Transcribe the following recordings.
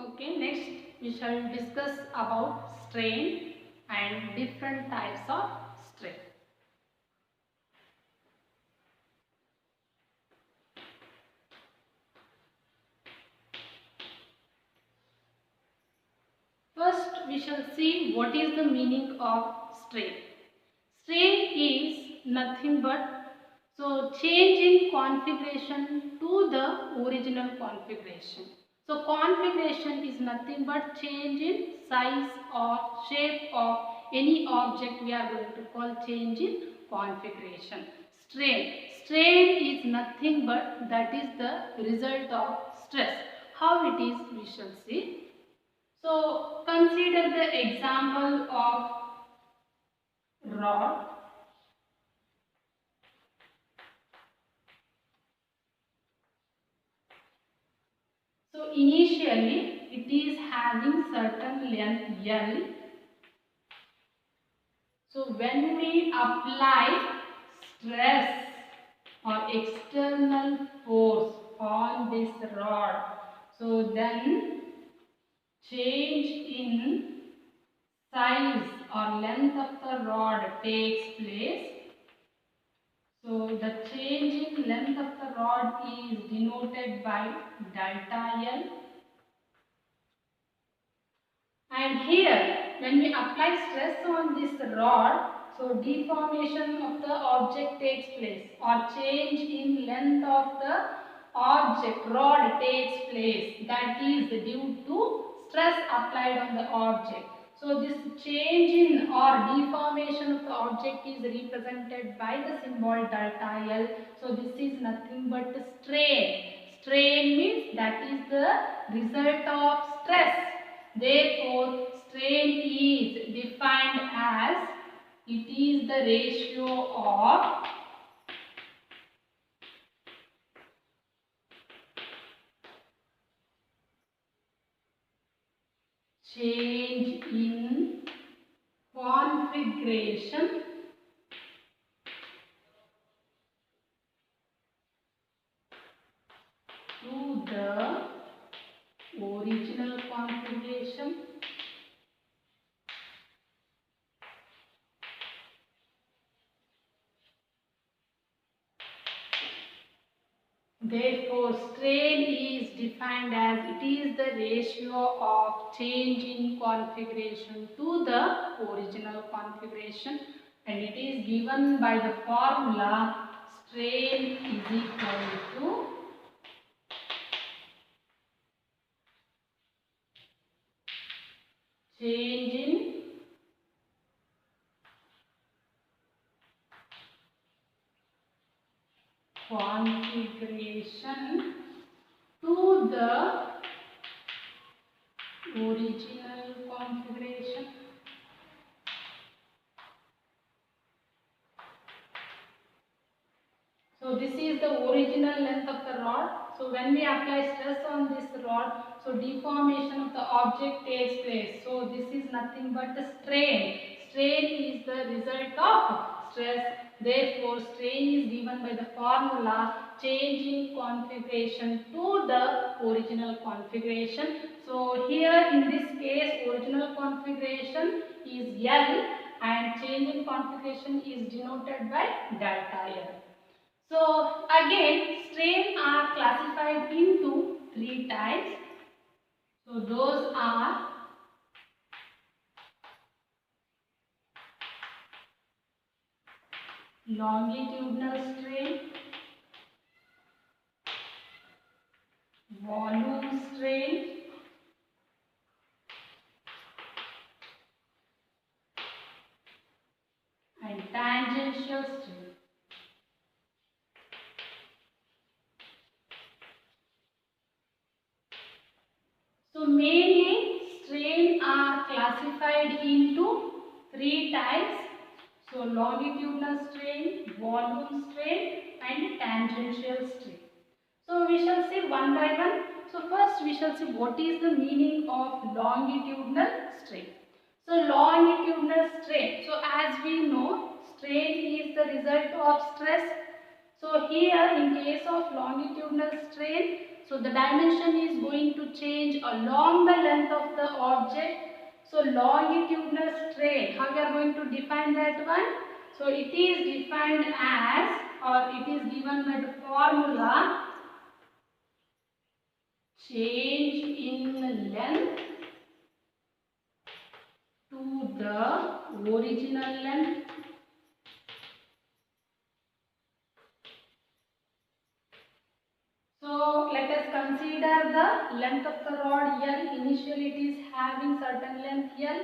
Okay, next we shall discuss about strain and different types of strain. First, we shall see what is the meaning of strain. Strain is nothing but change in configuration to the original configuration. So configuration is nothing but change in size or shape of any object. We are going to call change in configuration. Strain is nothing but that is the result of stress. How it is we shall see. So consider the example of rod. So initially it is having certain length L. So when we apply stress or external force on this rod, so then change in size or length of the rod takes place. So the change in length of the rod is denoted by delta L. And here when we apply stress on this rod, so deformation of the object takes place or change in length of the object rod takes place, that is due to stress applied on the object. So this change in or deformation of the object is represented by the symbol delta L. So this is nothing but strain. Strain means that is the result of stress. Therefore, strain is defined as it is the ratio of change in configuration to the original configuration Therefore, strain is defined as it is the ratio of change in configuration to the original configuration, and it is given by the formula strain is equal to change in configuration to the original configuration. So this is the original length of the rod. So when we apply stress on this rod, so deformation of the object takes place. So this is nothing but the strain. Strain is the result of stress. Therefore, strain is given by the formula change in configuration to the original configuration. So here in this case, original configuration is L and change in configuration is denoted by delta L. So again, strain are classified into three types. So those are longitudinal strain, volume strain, and tangential strain. So mainly strain are classified into three types. So longitudinal strain, volume strain, and tangential strain. So we shall see one by one. So first we shall see what is the meaning of longitudinal strain. So longitudinal strain. So as we know, strain is the result of stress. So here in case of longitudinal strain, so the dimension is going to change change along the length of the object. So longitudinal strain, how we are going to define that one? So it is defined as, or it is given by the formula, change in length to the original length So let us consider the length of the rod L. Initially it is having certain length L.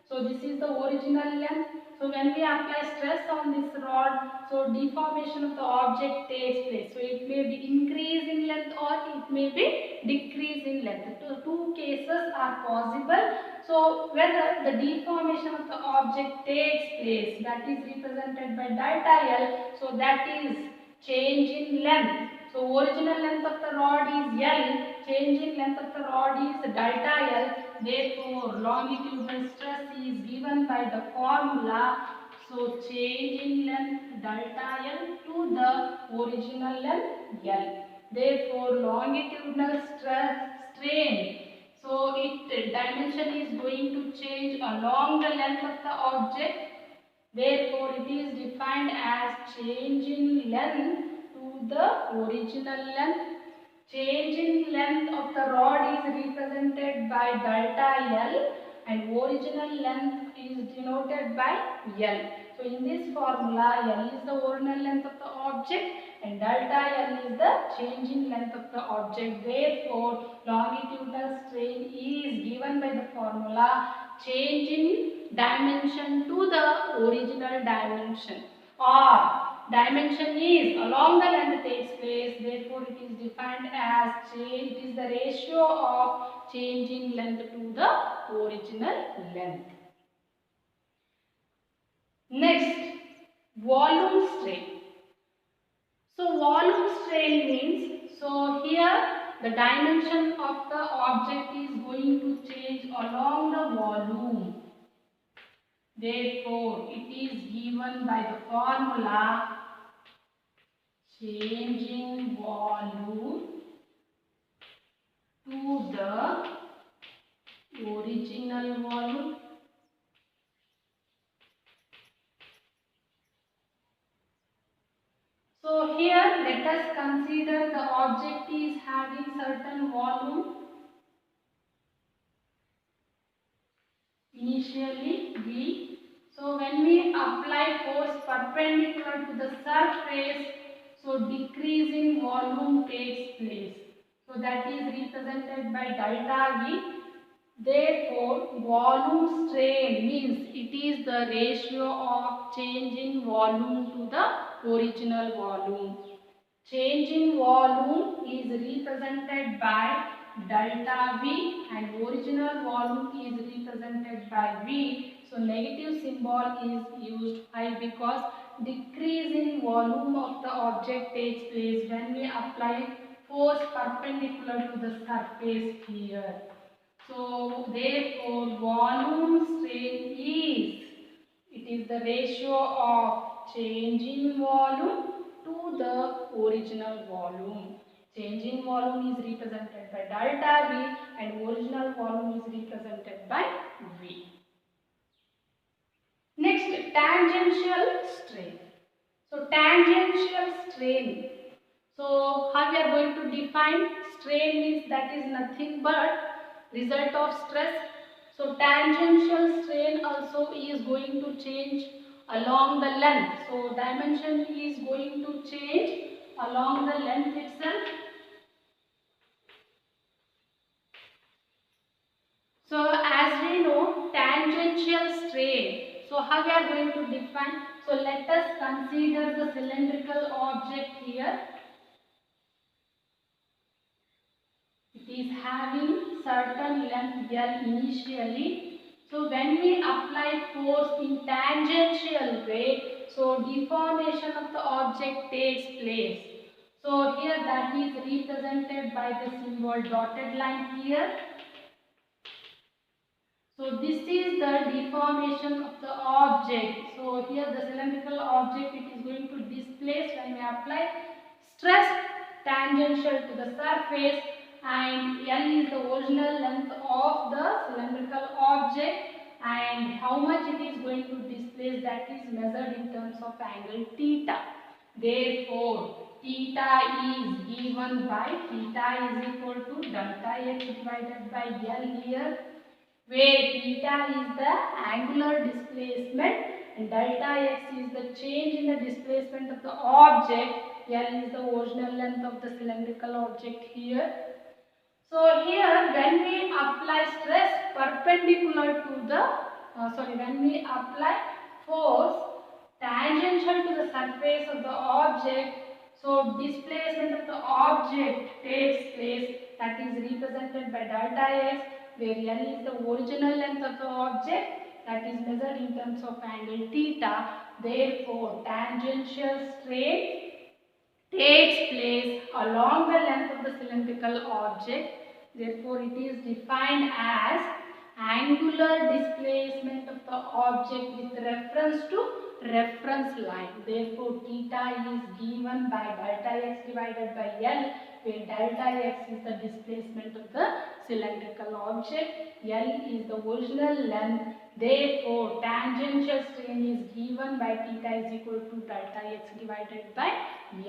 So this is the original length. So when we apply stress on this rod, so deformation of the object takes place. So it may be increase in length or it may be decrease in length. Two cases are possible. So whether the deformation of the object takes place, that is represented by delta L. So that is change in length. So original length of the rod is L, change in length of the rod is delta L. Therefore, longitudinal stress is given by the formula. So change in length delta L to the original length L. Therefore, longitudinal strain. So its dimension is going to change along the length of the object. Therefore, it is defined as change in length to the original length. Change in length of the rod is represented by delta L and original length is denoted by L. So in this formula, L is the original length of the object and delta L is the change in length of the object. Therefore, longitudinal strain is given by the formula change in dimension to the original dimension, or dimension is along the length takes place, therefore it is defined as change, it is the ratio of change in length to the original length. Next, volume strain. So volume strain means, so here the dimension of the object is going to change along the volume. Therefore, it is given by the formula change in volume to the original volume. So here let us consider the object is having certain volume. Initially V. So when we apply force perpendicular to the surface, so decrease in volume takes place. So that is represented by delta V. Therefore, volume strain means it is the ratio of change in volume to the original volume. Change in volume is represented by delta V and original volume is represented by V. So negative symbol is used. Why? Because decrease in volume of the object takes place when we apply force perpendicular to the surface here. So therefore volume strain is, it is the ratio of change in volume to the original volume. Change in volume is represented by delta V and original volume is represented by V. Next, tangential strain. So tangential strain. So how we are going to define? Strain means that is nothing but result of stress. So tangential strain also is going to change along the length. So dimension is going to change along the length itself. So as we know, tangential strain. So how we are going to define? So let us consider the cylindrical object here. It is having certain length L initially. So when we apply force in tangential way, so deformation of the object takes place. So here that is represented by the symbol dotted line here. So this is the deformation of the object. So here the cylindrical object, it is going to displace when we apply stress tangential to the surface. and L is the original length of the cylindrical object, and how much it is going to displace, that is measured in terms of angle theta. Therefore, theta is given by theta is equal to delta x divided by L here, where theta is the angular displacement and delta x is the change in the displacement of the object. L is the original length of the cylindrical object here. So here when we apply stress perpendicular to the, when we apply force tangential to the surface of the object, so displacement of the object takes place, that is represented by delta x, where L is the original length of the object, that is measured in terms of angle theta. Therefore, tangential strain takes place along the length of the cylindrical object. Therefore, it is defined as angular displacement of the object with reference to reference line. Therefore, theta is given by delta x divided by L, where delta x is the displacement of the cylindrical object, L is the original length. Therefore, tangential strain is given by theta is equal to delta x divided by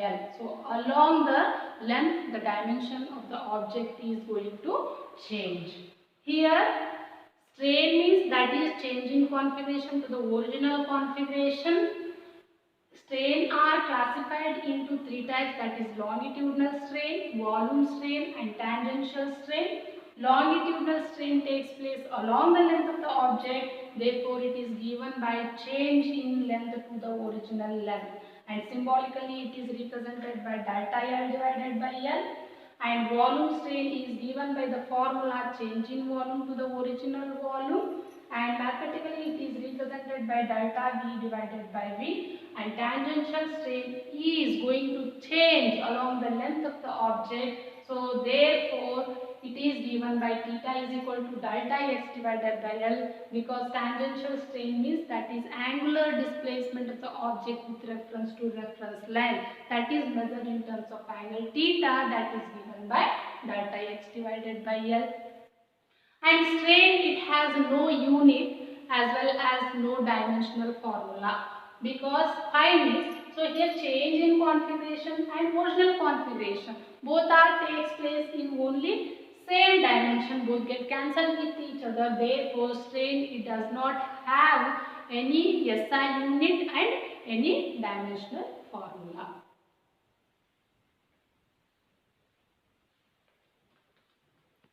L. So, along the length, the dimension of the object is going to change. Here, strain means that is changing configuration to the original configuration. Strain are classified into three types, that is longitudinal strain, volume strain and tangential strain. Longitudinal strain takes place along the length of the object, therefore it is given by change in length to the original length, and symbolically it is represented by delta L divided by L. And volume strain is given by the formula change in volume to the original volume, and mathematically it is represented by delta V divided by V, and tangential strain is going to change along the length of the object, so therefore it is given by theta is equal to delta x divided by L, because tangential strain means that is angular displacement of the object with reference to reference line, that is measured in terms of angle theta, that is given by delta x divided by L. And strain, it has no unit as well as no dimensional formula, because phi means, so here change in configuration and original configuration both are takes place in only same dimension, both get cancelled with each other. Therefore, strain, it does not have any SI unit and any dimensional formula.